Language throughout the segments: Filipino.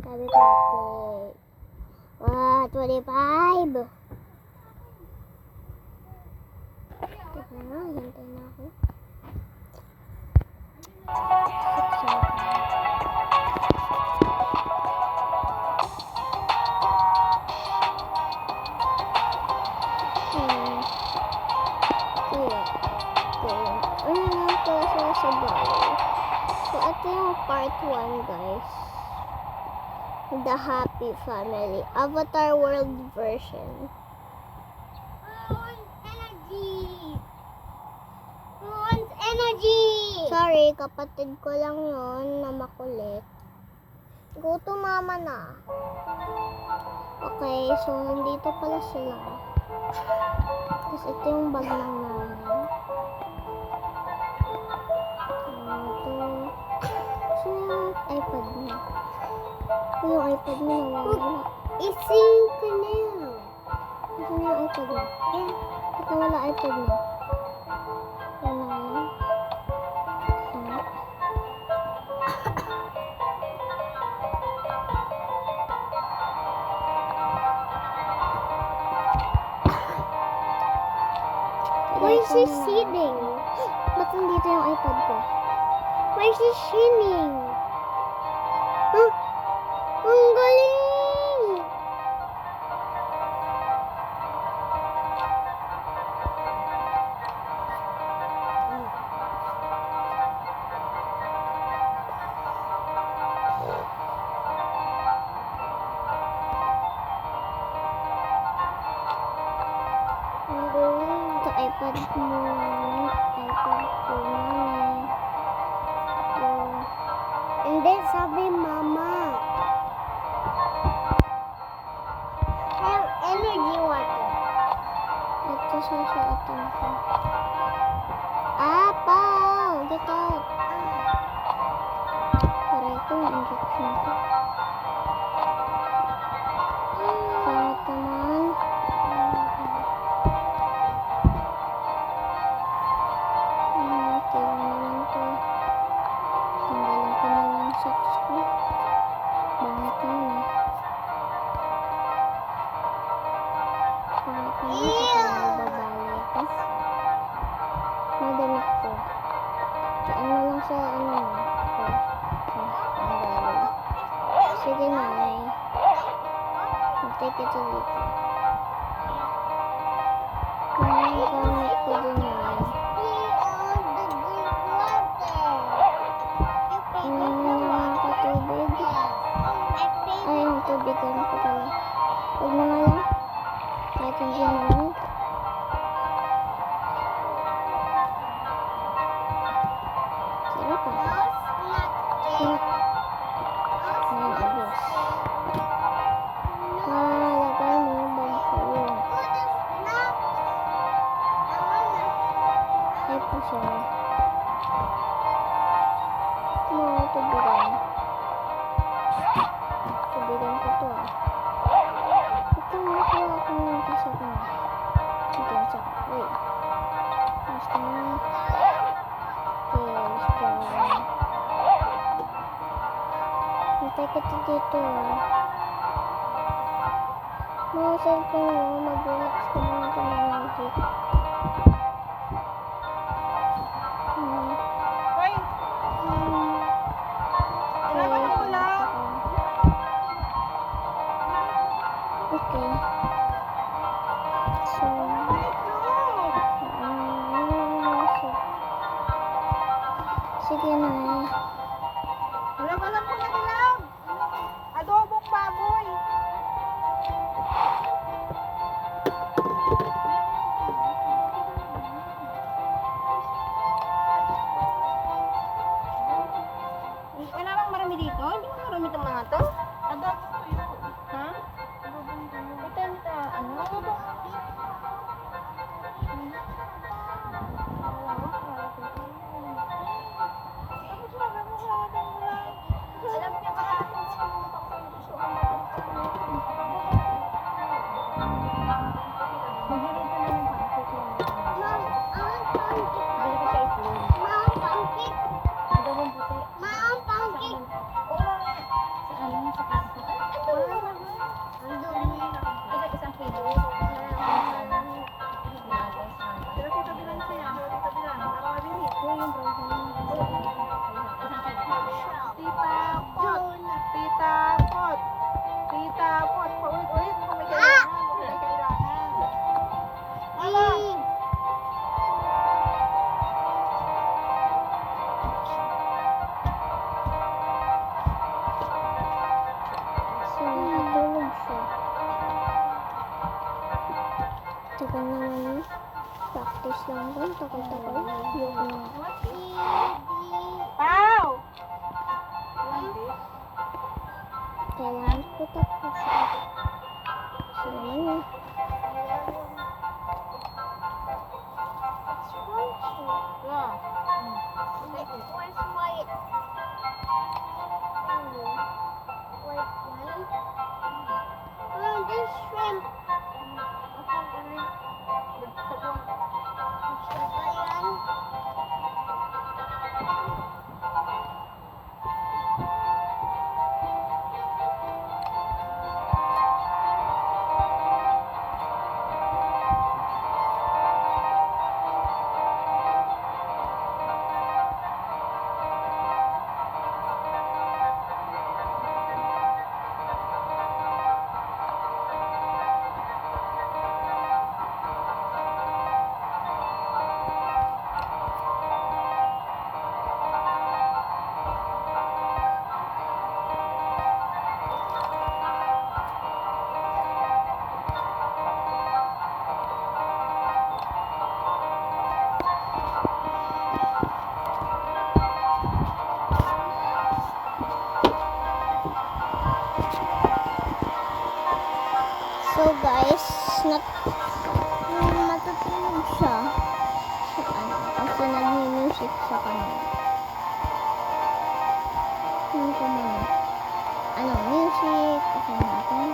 Sabi ko natin. 25. Teka na, hintay na ako. 6. Ano nga pala sila sa bahay? So, ito yung part 1, guys. The Happy Family. Avatar World version. Energy. Who wants energy? Sorry, kapatid ko lang yon na makulit. Go to mama na. Okay, so nandito pala sila. Tapos ito yung bag ng nanay. Ito. So yung iPad niya. Yung iPad niya nawawala. Ising ka na. Ito na yung iPad niya. Ba't nawala iPad niya? Yan na yun. Ano? Why is she sitting? Ba't nandito yung iPad ko? Why is she singing? Huh? Ang galing! Ang galing. Ito iPad mo. iPad ko, mami. Ito. And then sabi mama. Have energy water. Ito susuotin ko. Apaw! Get out! Para ito yung injection ko. Pangit naman. Okay lang naman to. Tanggalin ko na lang socks ko. Bangit naman eh. Pangit naman kapag nagbabali ako. Madamit ko. Saan mo lang sa ano mo. Tanggalin. Sige nanay. Mag-take ito dito. Nanay, gamit ko din nanay. Tubig. Ay, yung tubigan ko pala. Huwag na nga lang. Kahit hindi naman. Sarap ah. Sarap. Ayan, abos. Lagay mo yung bag ko yun. Ay po siya. No, tubigan. Tubigan ko to ah. Ito, makuha ko ng isa ko. Sige. tsaka, wait. Mas ka na. Okay, let's go. Hintay ka dito ah. Mga cellphone mo, mag-relax ka muna tumamagit. Hoy! Kailangan mo ulam. Okay. So, sige na. Alam ko na dilaw. Adobong baboy. Wala bang marami dito? Hindi mo marami itong mga to? Adobong tuyo. Ha? Adobong tuyo. Ito yung ano? Adobong alam niya Tita pot, paulit-ulit kung may kailangan, kung may kailangan. So, natulog siya. Tagal naman. Practice lang doon. Takal-takal. Ayoko na. Pau! Kailangan ko tapos siya. So, naman eh. So guys, matutulog siya. So, kasi nag-music sa kanya. Ano ko muna? Ano, music? Kasi natin.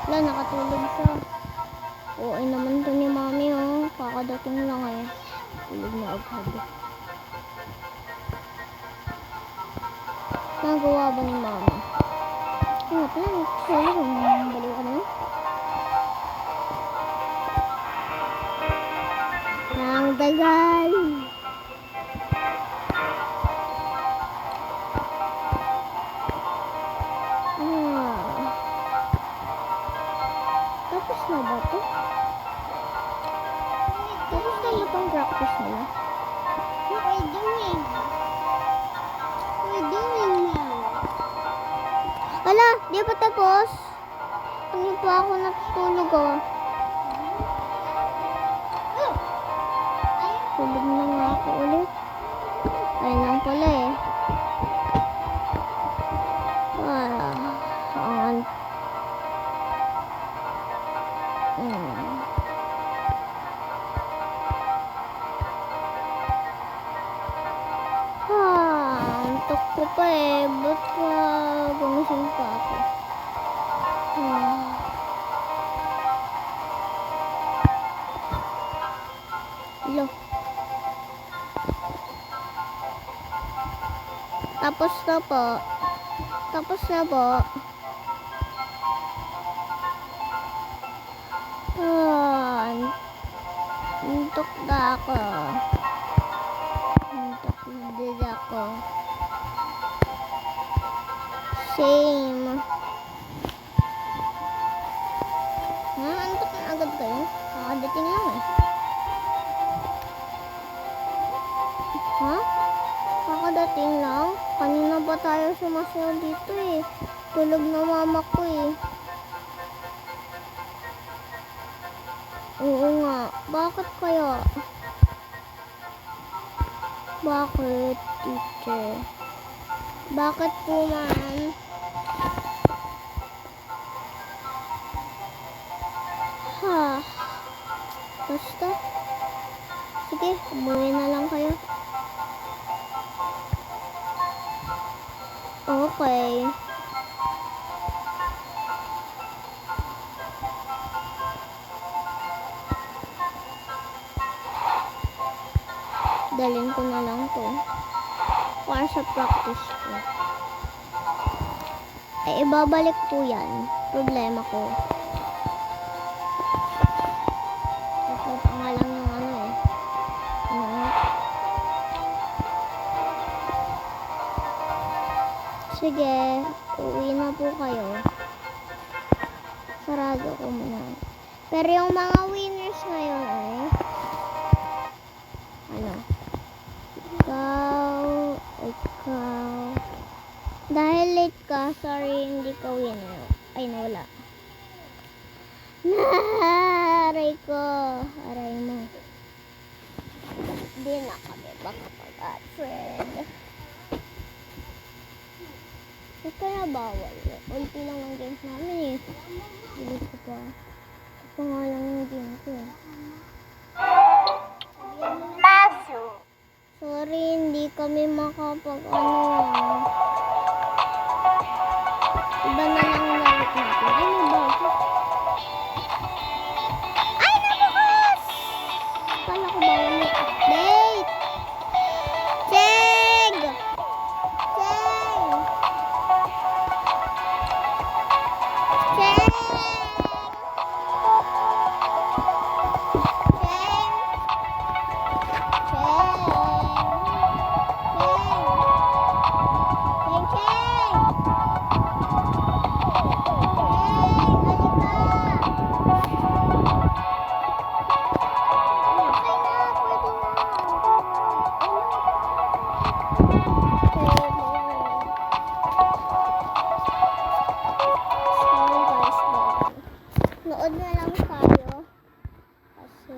Wala, nakatulog siya. Oo naman to ni mami oh. Kakadating lang eh. Tulog na agad. Nagawa ba ni mama? Ano pala? Tulog. Baliw ka naman. Ang dagal. Tapos na ba to? Tapos na ba itong practice nila? What are you doing? What are you doing now? Ala, di ba tapos? Hindi pa ako natutulog oh. Tulog na nga ako ulit. Ayun lang pala eh. Ang antok ko pa eh. Ba't pa gumising po. Tapos na po. Antok na ako. Antok na din ako. Same. Antok na agad kayo? Kakadating lang eh. Ha? Kakadating lang? Kanina ba tayo sumasayaw dito eh? Tulog na mama ko eh. Oo nga. Bakit kaya? Bakit, teacher? Bakit po, ma'am? Ha? Basta. Sige, umuwi na lang kayo. Okay. Dalhin ko na lang to. Para sa practice ko. Ay, ibabalik po yan. Problema ko. Ito nga lang yung ano eh. Ano? Sige, uwi na po kayo. Sarado ko muna. Pero yung mga winners ngayon ay ano? Ikaw. Dahil late ka, sorry, hindi ka winner. Ay, nawala. Aray ko. Aray mo. Hindi na kami makapag-friend. Ba't kaya bawal? Ulti lang ang games namin eh. Hindi ko pa. Ito pa nga lang yung game ko eh. Sorry, hindi kami makapag-ano. Iba na lang lahat natin. Ay, may bago. Ay, nabukas! Kala ko ba may update? Cheng! Cheng! Cheng! Nood na lang tayo kasi